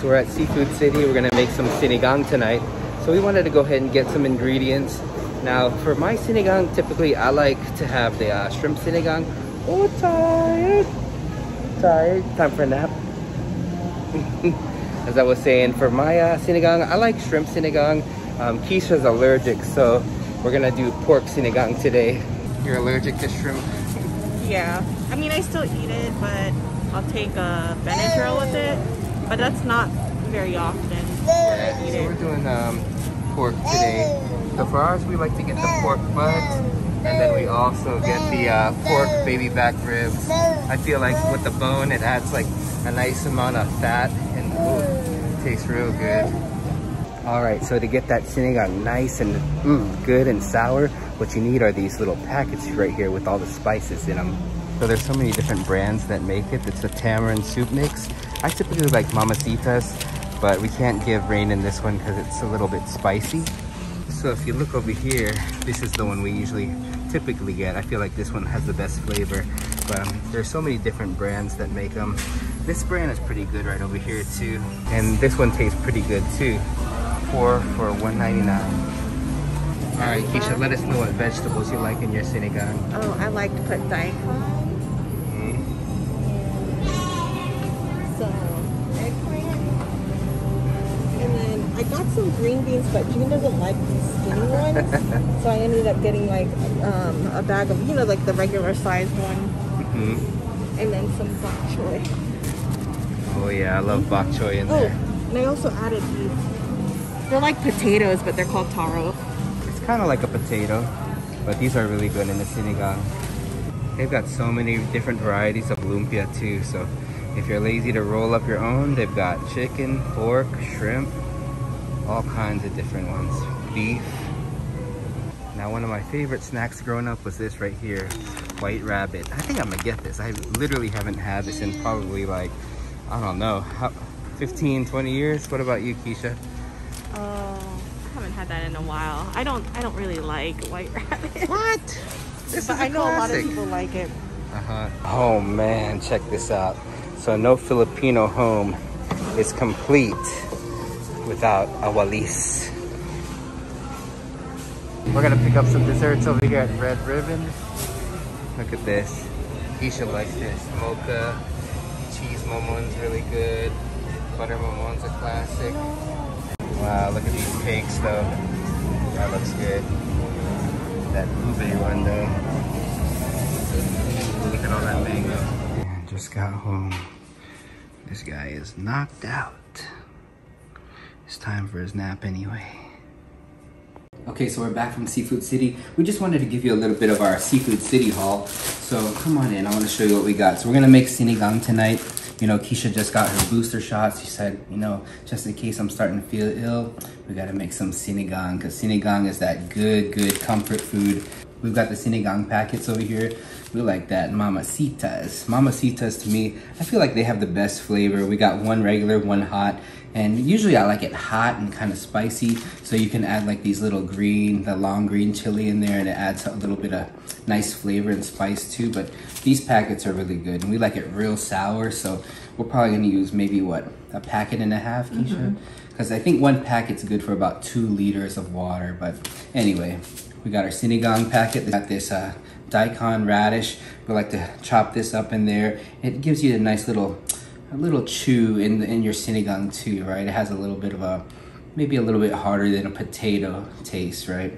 So we're at Seafood City. We're gonna make some sinigang tonight. So we wanted to go ahead and get some ingredients. Now for my sinigang, typically I like to have the shrimp sinigang. Oh, tired. Time for a nap. As I was saying, for my sinigang, I like shrimp sinigang. Keisha's allergic, so we're gonna do pork sinigang today. You're allergic to shrimp? Yeah. I mean, I still eat it, but I'll take a Benadryl with it. But that's not very often. Yeah, so we're doing pork today. So for ours, we like to get the pork butt, and then we also get the pork baby back ribs. I feel like with the bone, it adds like a nice amount of fat, and ooh, it tastes real good. All right, so to get that sinigang nice and good and sour, what you need are these little packets right here with all the spices in them. So there's so many different brands that make it. It's a tamarind soup mix. I typically like Mamacita's, but we can't give Rain in this one because it's a little bit spicy. So if you look over here, this is the one we usually typically get. I feel like this one has the best flavor, but there's so many different brands that make them. This brand is pretty good right over here too. And this one tastes pretty good too. 4 for $1.99. All right, Keisha, let us know what vegetables you like in your sinigang. Oh, I like to put daikon. I got some green beans, but June doesn't like these skinny ones. So I ended up getting like a bag of, you know, like the regular sized one. And then some bok choy. Oh yeah, I love bok choy in there. And I also added these. They're like potatoes, but they're called taro. It's kind of like a potato, but these are really good in the sinigang. They've got so many different varieties of lumpia too. So if you're lazy to roll up your own, they've got chicken, pork, shrimp, all kinds of different ones. Beef. Now one of my favorite snacks growing up was this right here, White Rabbit. I think I'm gonna get this. I literally haven't had this in probably like, I don't know, 15, 20 years. What about you, Keisha? Oh, I haven't had that in a while. I don't really like White Rabbit. What? This but is I know classic. a lot of people like it. Oh man, check this out. So no Filipino home is complete without a walis. We're gonna pick up some desserts over here at Red Ribbon. Look at this. Keisha likes this. Mocha, cheese momon's really good. Butter momon's a classic. Wow, look at these cakes though. That looks good. That ube one though. Look at all that mango. Man, just got home. This guy is knocked out. It's time for his nap anyway. Okay, so we're back from Seafood City. We just wanted to give you a little bit of our Seafood City haul. So come on in, I want to show you what we got. So we're gonna make sinigang tonight. You know, Keisha just got her booster shots. She said, you know, just in case I'm starting to feel ill, we gotta make some sinigang, because sinigang is that good comfort food. We've got the sinigang packets over here. We like that. Mamacitas. Mamacitas, to me, I feel like they have the best flavor. We got one regular, one hot. And usually I like it hot and kind of spicy. So you can add like these little the long green chili in there, and it adds a little bit of nice flavor and spice too. But these packets are really good. And we like it real sour. So we're probably gonna use maybe what, a packet and a half, Keisha? Because I think one packet's good for about 2 liters of water. But anyway, we got our sinigang packet. We got this daikon radish. We like to chop this up in there. It gives you a nice little chew in your sinigang too, right? It has a little bit of maybe a little bit harder than a potato taste, right?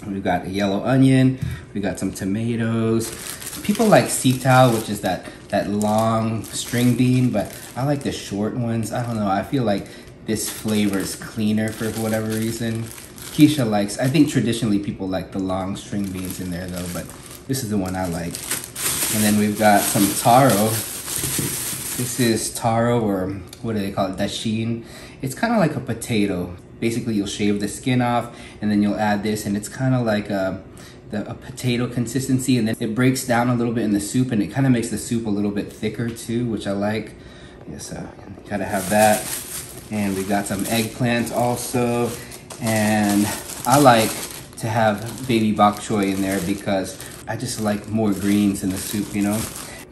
We've got a yellow onion. We got some tomatoes. People like sitaw, which is that long string bean, but I like the short ones. I don't know. I feel like this flavor is cleaner for whatever reason. Keisha likes, I think traditionally people like the long string beans in there though, but this is the one I like. And then we've got some taro. This is taro, or what do they call it? Dashin. It's kind of like a potato. Basically, you'll shave the skin off, and then you'll add this, and it's kind of like a potato consistency, and then it breaks down a little bit in the soup, and it kind of makes the soup a little bit thicker too, which I like. Yeah, so gotta have that. And we got some eggplants also, and I like to have baby bok choy in there because I just like more greens in the soup, you know?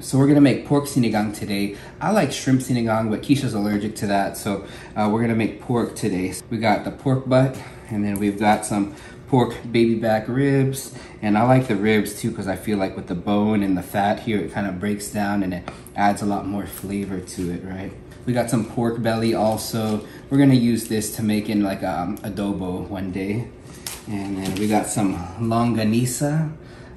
So we're gonna make pork sinigang today. I like shrimp sinigang, but Keisha's allergic to that, so we're gonna make pork today. We got the pork butt, and then we've got some pork baby back ribs, and I like the ribs too because I feel like with the bone and the fat here, it kind of breaks down and it adds a lot more flavor to it, right? We got some pork belly also. We're gonna use this to make in like adobo one day. And then we got some longanisa.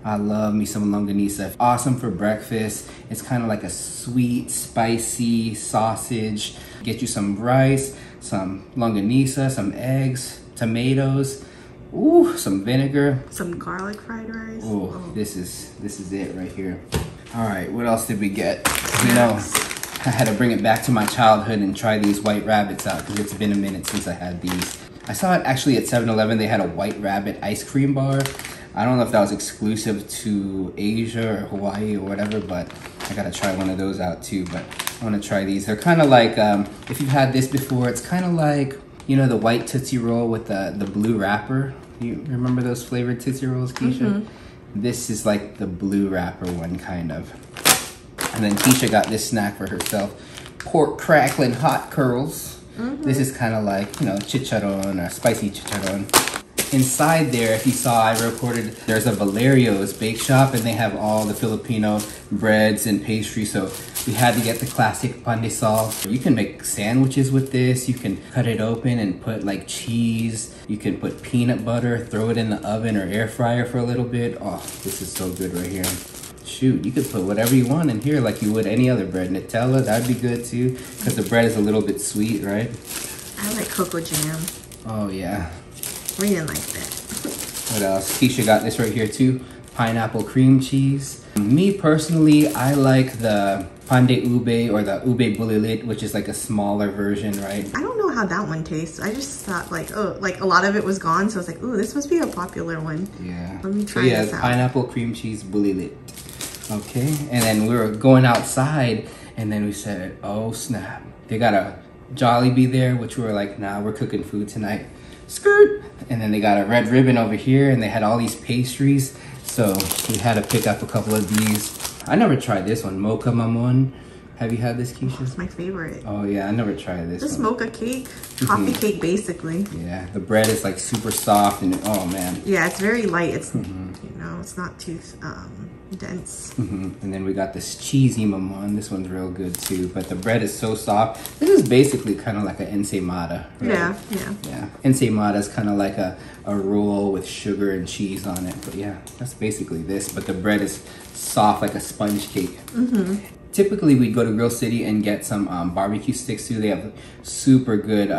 I love me some longanisa. Awesome for breakfast. It's kind of like a sweet, spicy sausage. Get you some rice, some longanisa, some eggs, tomatoes, ooh, some vinegar. Some garlic fried rice. Ooh, oh, this is it right here. All right, what else did we get? You know, I had to bring it back to my childhood and try these white rabbits out because it's been a minute since I had these. I saw it actually at 7-Eleven. They had a white rabbit ice cream bar. I don't know if that was exclusive to Asia or Hawaii or whatever, but I gotta try one of those out too. But I wanna try these. They're kind of like, if you've had this before, it's kind of like, you know, the white Tootsie Roll with the blue wrapper. You remember those flavored Tootsie Rolls, Keisha? Mm-hmm. This is like the blue wrapper one, kind of. And then Keisha got this snack for herself. Pork crackling hot curls. Mm-hmm. This is kind of like, you know, chicharron or spicy chicharron. Inside there, if you saw, I recorded, there's a Valerio's bake shop and they have all the Filipino breads and pastries. So we had to get the classic pandesal. You can make sandwiches with this. You can cut it open and put like cheese. You can put peanut butter, throw it in the oven or air fryer for a little bit. Oh, this is so good right here. Shoot, you could put whatever you want in here like you would any other bread. Nutella, that'd be good too, because the bread is a little bit sweet, right? I like cocoa jam. Oh yeah. We didn't like that. What else? Keisha got this right here too. Pineapple cream cheese. Me personally, I like the pande ube or the ube bulilit, which is like a smaller version, right? I don't know how that one tastes. I just thought like, oh, like a lot of it was gone. So I was like, ooh, this must be a popular one. Yeah. Let me try this out. Pineapple cream cheese bulilit. Okay. And then we were going outside and then we said, oh snap. They got a Jollibee there, which we were like, nah, we're cooking food tonight. Skirt. And then they got a red ribbon over here and they had all these pastries. So we had to pick up a couple of these. I never tried this one, mocha mamon. Have you had this, Keisha? It's my favorite. Oh yeah, I never tried this Just one. mocha cake, coffee cake basically. Yeah, the bread is like super soft and oh man. Yeah, it's very light. It's, you know, it's not too dense. And then we got this cheesy mamon. This one's real good too, but the bread is so soft. This is basically kind of like an ensaymada, right? Yeah, yeah. Yeah, ensaymada is kind of like a roll with sugar and cheese on it. But yeah, that's basically this, but the bread is soft like a sponge cake. Typically, we'd go to Grill City and get some barbecue sticks too. They have super good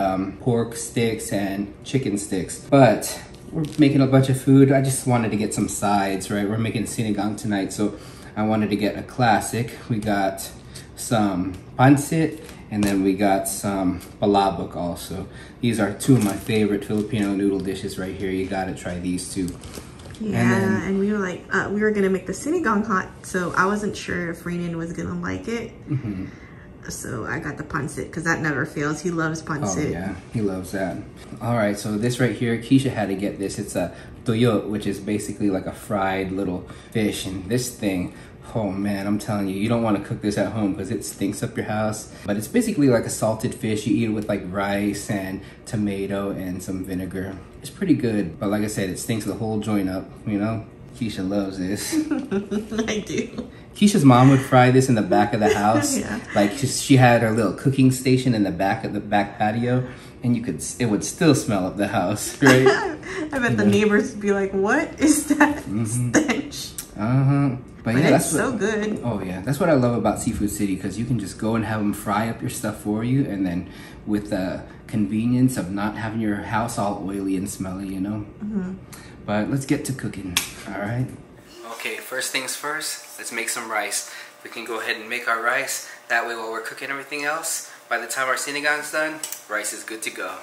pork sticks and chicken sticks. But we're making a bunch of food. I just wanted to get some sides, right? We're making sinigang tonight, so I wanted to get a classic. We got some pancit, and then we got some palabok also. These are two of my favorite Filipino noodle dishes right here. You gotta try these two. Yeah, and we were like, we were gonna make the sinigang hot, so I wasn't sure if Renan was gonna like it. So I got the pancit because that never fails. He loves pancit. Oh yeah, he loves that. All right, so this right here, Keisha had to get this. It's a toyo, which is basically like a fried little fish, and this thing, oh man, I'm telling you, you don't want to cook this at home because it stinks up your house. But it's basically like a salted fish. You eat it with like rice and tomato and some vinegar. It's pretty good, but like I said, it stinks the whole joint up, you know? Keisha loves this. I do. Keisha's mom would fry this in the back of the house. Yeah. Like she had her little cooking station in the back of the back patio, and it would still smell up the house, right? I bet the neighbors would be like, what is that stench? But yeah, that's so good. Oh yeah, that's what I love about Seafood City, because you can just go and have them fry up your stuff for you, and then with the convenience of not having your house all oily and smelly, you know? But let's get to cooking, all right? Okay, first things first, let's make some rice. We can go ahead and make our rice. That way while we're cooking everything else, by the time our sinigang's done, rice is good to go.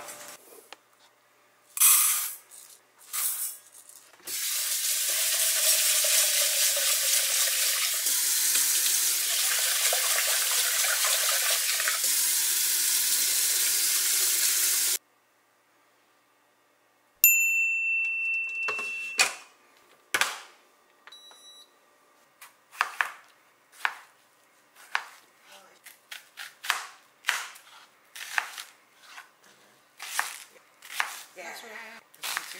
Yeah. That's right. This one too.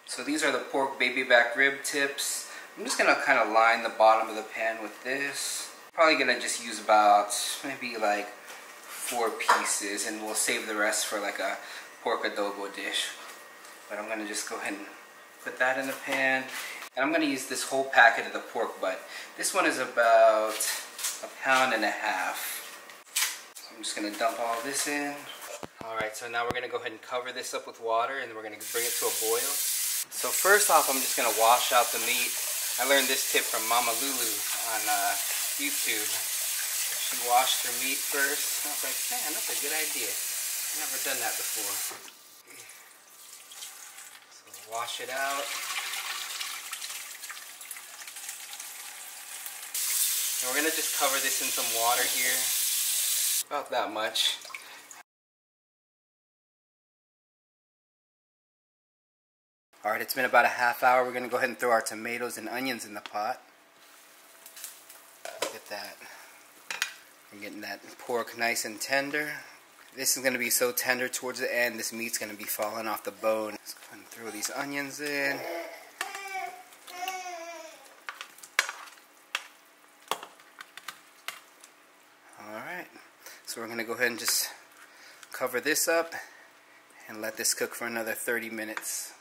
So these are the pork baby back rib tips. I'm just gonna kind of line the bottom of the pan with this. Probably gonna just use about maybe like 4 pieces, and we'll save the rest for like a pork adobo dish. But I'm gonna just go ahead and put that in the pan. And I'm gonna use this whole packet of the pork butt. This one is about 1.5 pounds. So I'm just gonna dump all this in. Alright, so now we're gonna go ahead and cover this up with water, and we're gonna bring it to a boil. So first off, I'm just gonna wash out the meat. I learned this tip from Mama Lulu on YouTube. She washed her meat first. I was like, man, that's a good idea. I've never done that before. So wash it out. And we're gonna just cover this in some water here. About that much. Alright, it's been about a half hour. We're going to go ahead and throw our tomatoes and onions in the pot. Look at that. We're getting that pork nice and tender. This is going to be so tender towards the end, this meat's going to be falling off the bone. Let's go ahead and throw these onions in. Alright, so we're going to go ahead and just cover this up and let this cook for another 30 minutes.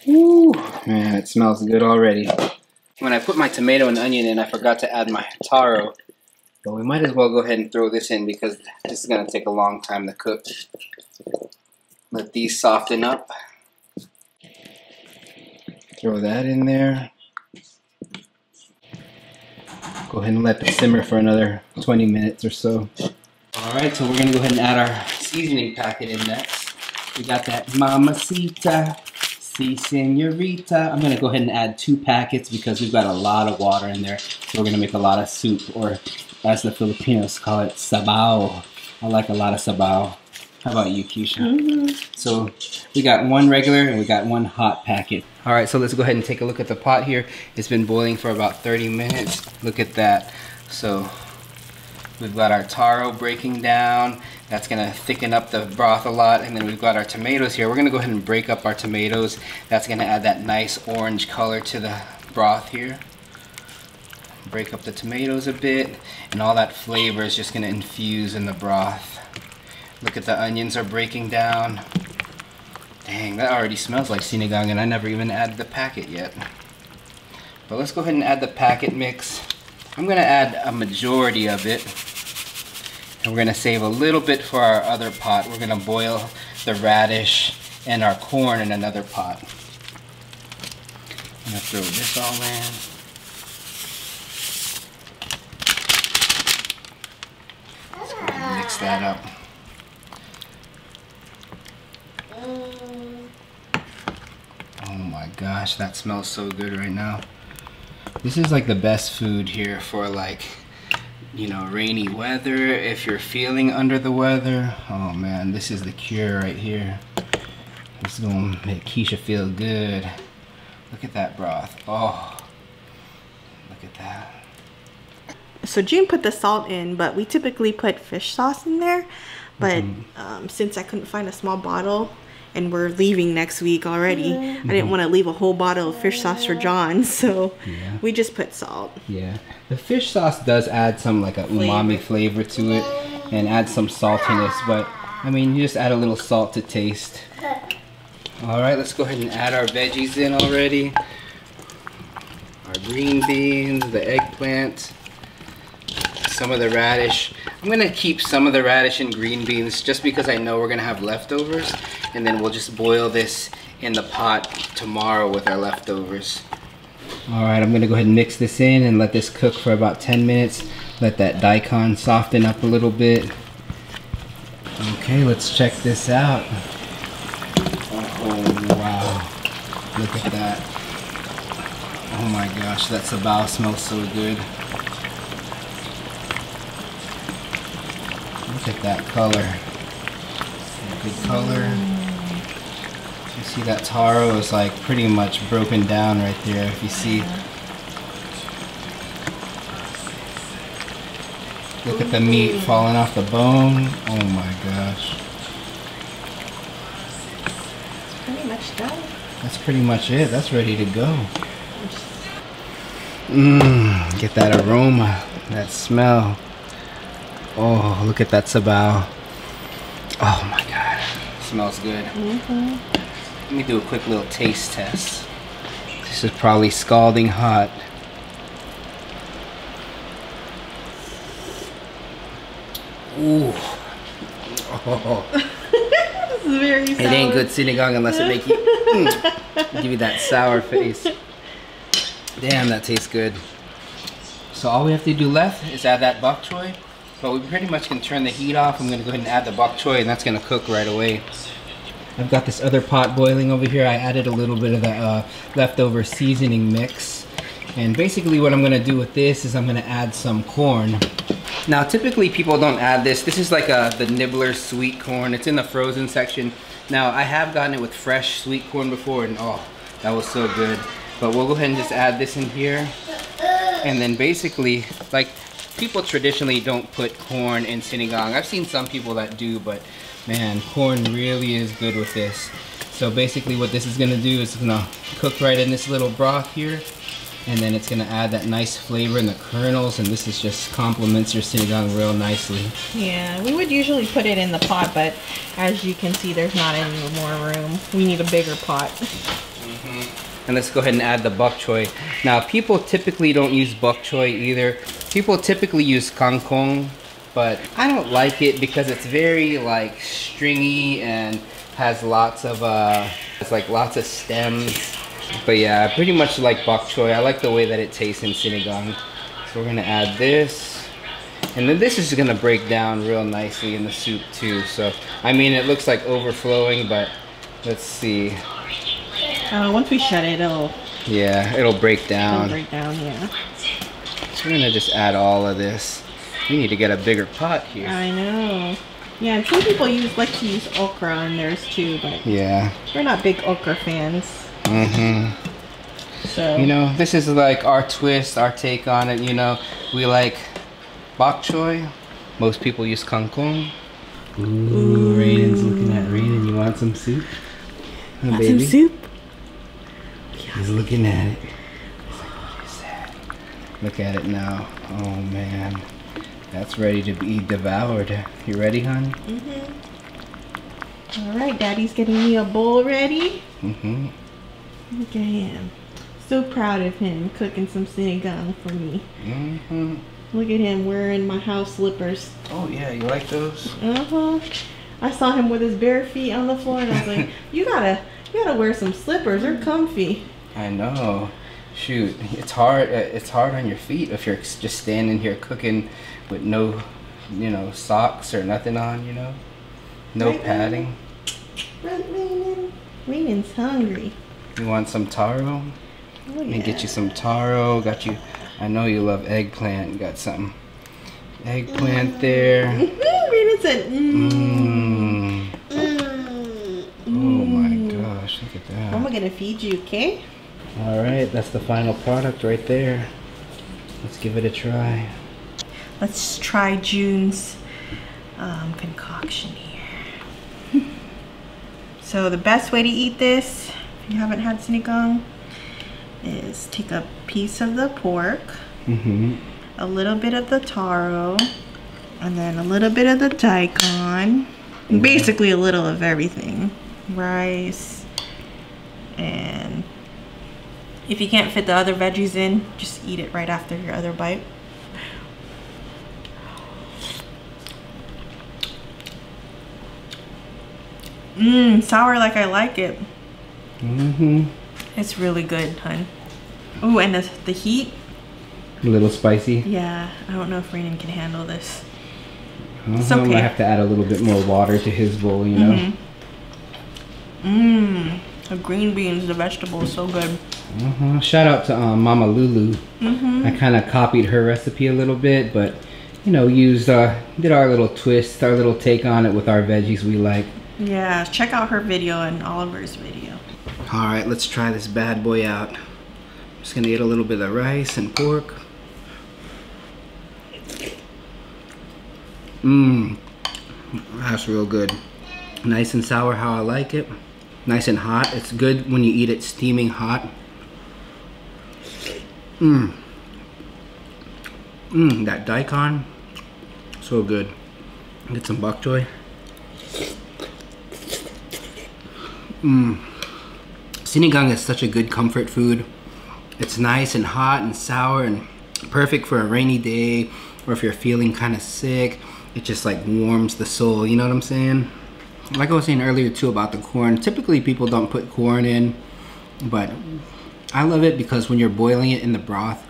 Ooh, man, it smells good already. When I put my tomato and onion in, I forgot to add my taro. But we might as well go ahead and throw this in because this is going to take a long time to cook. Let these soften up. Throw that in there. Go ahead and let it simmer for another 20 minutes or so. Alright, so we're going to go ahead and add our seasoning packet in next. We got that Mamacita. Si, senorita. I'm going to go ahead and add 2 packets because we've got a lot of water in there. So we're going to make a lot of soup, or as the Filipinos call it, sabaw. I like a lot of sabaw. How about you, Keisha? Mm-hmm. So we got 1 regular and we got 1 hot packet. Alright, so let's go ahead and take a look at the pot here. It's been boiling for about 30 minutes. Look at that. So we've got our taro breaking down. That's going to thicken up the broth a lot. And then we've got our tomatoes here. We're going to go ahead and break up our tomatoes. That's going to add that nice orange color to the broth here. Break up the tomatoes a bit. And all that flavor is just going to infuse in the broth. Look at the onions are breaking down. Dang, that already smells like sinigang, and I never even added the packet yet. But let's go ahead and add the packet mix. I'm going to add a majority of it. And we're going to save a little bit for our other pot. We're going to boil the radish and our corn in another pot. I'm going to throw this all in. Let's go ahead and mix that up. Oh my gosh, that smells so good right now. This is like the best food here for, like, you know, rainy weather. If you're feeling under the weather, oh man, this is the cure right here. This is gonna make Keisha feel good. Look at that broth. Oh, look at that. So June put the salt in, but we typically put fish sauce in there. But since I couldn't find a small bottle, and we're leaving next week already, I didn't want to leave a whole bottle of fish sauce for John, so we just put salt. Yeah, the fish sauce does add some like a umami flavor to it, and add some saltiness, but I mean, you just add a little salt to taste. Alright, let's go ahead and add our veggies in already. Our green beans, the eggplant. some of the radish. I'm gonna keep some of the radish and green beans just because I know we're gonna have leftovers, and then we'll just boil this in the pot tomorrow with our leftovers. All right, I'm gonna go ahead and mix this in and let this cook for about 10 minutes. Let that daikon soften up a little bit. Okay, let's check this out. Oh, wow. Look at that. Oh my gosh, that sabao smells so good. Look at that color. Good color. You see that taro is like pretty much broken down right there, if you see. Look at the meat falling off the bone. Oh my gosh. It's pretty much done. That's pretty much it. That's ready to go. Get that aroma, that smell. Oh, look at that sabao. Oh my god. Smells good. Let me do a quick little taste test. This is probably scalding hot. Ooh. Oh. This is very sour. It ain't good sinigang unless it make you give you that sour face. Damn, that tastes good. So all we have to do left is add that bok choy. But we pretty much can turn the heat off. I'm gonna go ahead and add the bok choy, and that's gonna cook right away. I've got this other pot boiling over here. I added a little bit of the leftover seasoning mix. And basically what I'm gonna do with this is I'm gonna add some corn. Now typically people don't add this. This is like the Nibbler sweet corn. It's in the frozen section. Now I have gotten it with fresh sweet corn before, and oh, that was so good. But we'll go ahead and just add this in here. And then basically, like, people traditionally don't put corn in sinigang. I've seen some people that do, but man, corn really is good with this. So basically what this is gonna do is it's gonna cook right in this little broth here, and then it's gonna add that nice flavor in the kernels, and this is just complements your sinigang real nicely. Yeah, we would usually put it in the pot, but as you can see, there's not any more room. We need a bigger pot. And let's go ahead and add the bok choy. Now, people typically don't use bok choy either. People typically use kangkong, but I don't like it because it's very like stringy and has lots of lots of stems. But yeah, I pretty much like bok choy. I like the way that it tastes in sinigang. So we're gonna add this. And then this is gonna break down real nicely in the soup too. So, I mean, it looks like overflowing, but let's see. Once we shut it, it'll break down. It'll break down, yeah. So we're gonna just add all of this. We need to get a bigger pot here. I know. Yeah, and some people like to use okra in theirs too, but yeah, we're not big okra fans. So, you know, this is like our twist, our take on it. You know, we like bok choy. Most people use kangkong. Ooh, Rainen's looking at Rainen. You want some soup? Oh, want baby? some soup? He's looking at it. He's like, what is that? Look at it now. Oh man, that's ready to be devoured. You ready, hon? All right, Daddy's getting me a bowl ready. Look at him. So proud of him cooking some sinigang for me. Look at him wearing my house slippers. Oh yeah, you like those? I saw him with his bare feet on the floor, and I was like, you gotta wear some slippers. They're comfy. I know. Shoot, it's hard. It's hard on your feet if you're just standing here cooking with no, you know, socks or nothing on. You know, no padding. Rainen's hungry. You want some taro? Oh, Let me get you some taro. Got you. I know you love eggplant. Got some eggplant there. Rainen said, Oh my gosh, look at that. I'm gonna feed you, okay? All right, that's the final product right there. Let's give it a try. Let's try June's concoction here. So the best way to eat this, if you haven't had sinigang, is take a piece of the pork, a little bit of the taro, and then a little bit of the daikon. Basically a little of everything. Rice, and if you can't fit the other veggies in, just eat it right after your other bite. Sour like I like it. Mm-hmm. It's really good, hun. Oh, and the heat. A little spicy. Yeah, I don't know if Renan can handle this. It's okay. I have to add a little bit more water to his bowl, you know. The green beans, the vegetables, so good. Shout out to Mama Lulu. I kind of copied her recipe a little bit, but you know, did our little twist, our little take on it with our veggies we like. Yeah, check out her video and Oliver's video. All right, let's try this bad boy out. I'm just gonna get a little bit of rice and pork. That's real good. Nice and sour how I like it. Nice and hot. It's good when you eat it steaming hot. That daikon, so good. Get some bok choy. Sinigang is such a good comfort food. It's nice and hot and sour and perfect for a rainy day, or if you're feeling kind of sick. It just like warms the soul, you know what I'm saying? Like I was saying earlier too about the corn, typically people don't put corn in, but I love it because when you're boiling it in the broth,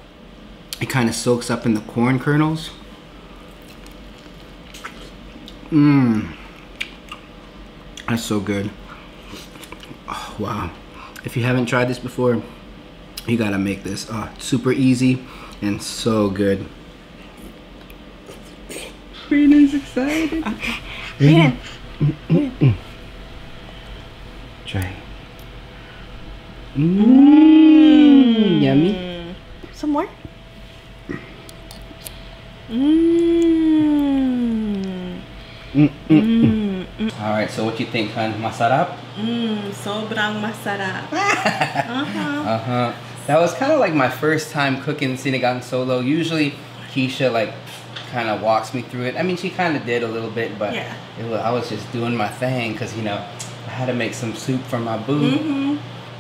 it kind of soaks up in the corn kernels. That's so good. Oh, wow. If you haven't tried this before, you gotta make this. Super easy and so good. Renan's excited. Okay. Renan. Try. Yummy. Some more? Alright, so what you think, hon? Masarap? Sobrang masarap. That was kind of like my first time cooking sinigang solo. Usually Keisha like kind of walks me through it. I mean, she kind of did a little bit, but yeah. I was just doing my thing because, you know, I had to make some soup for my boo.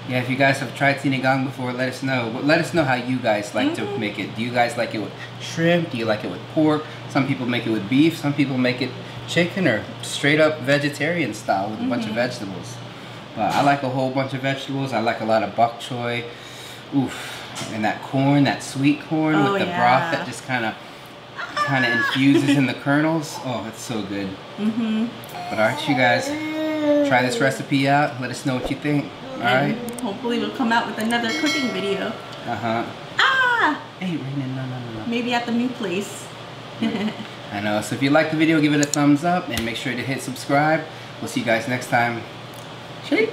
Yeah, if you guys have tried sinigang before, let us know. But let us know how you guys like to make it. Do you guys like it with shrimp? Do you like it with pork? Some people make it with beef. Some people make it chicken or straight up vegetarian style with a bunch of vegetables. But I like a whole bunch of vegetables. I like a lot of bok choy. Oof. And that corn, that sweet corn with the broth that just kind of infuses in the kernels. Oh, it's so good. But alright, you guys, try this recipe out. Let us know what you think. Alright? Hopefully we'll come out with another cooking video. Hey, Renan, no. Maybe at the new place. I know. So if you like the video, give it a thumbs up and make sure to hit subscribe. We'll see you guys next time. Shake.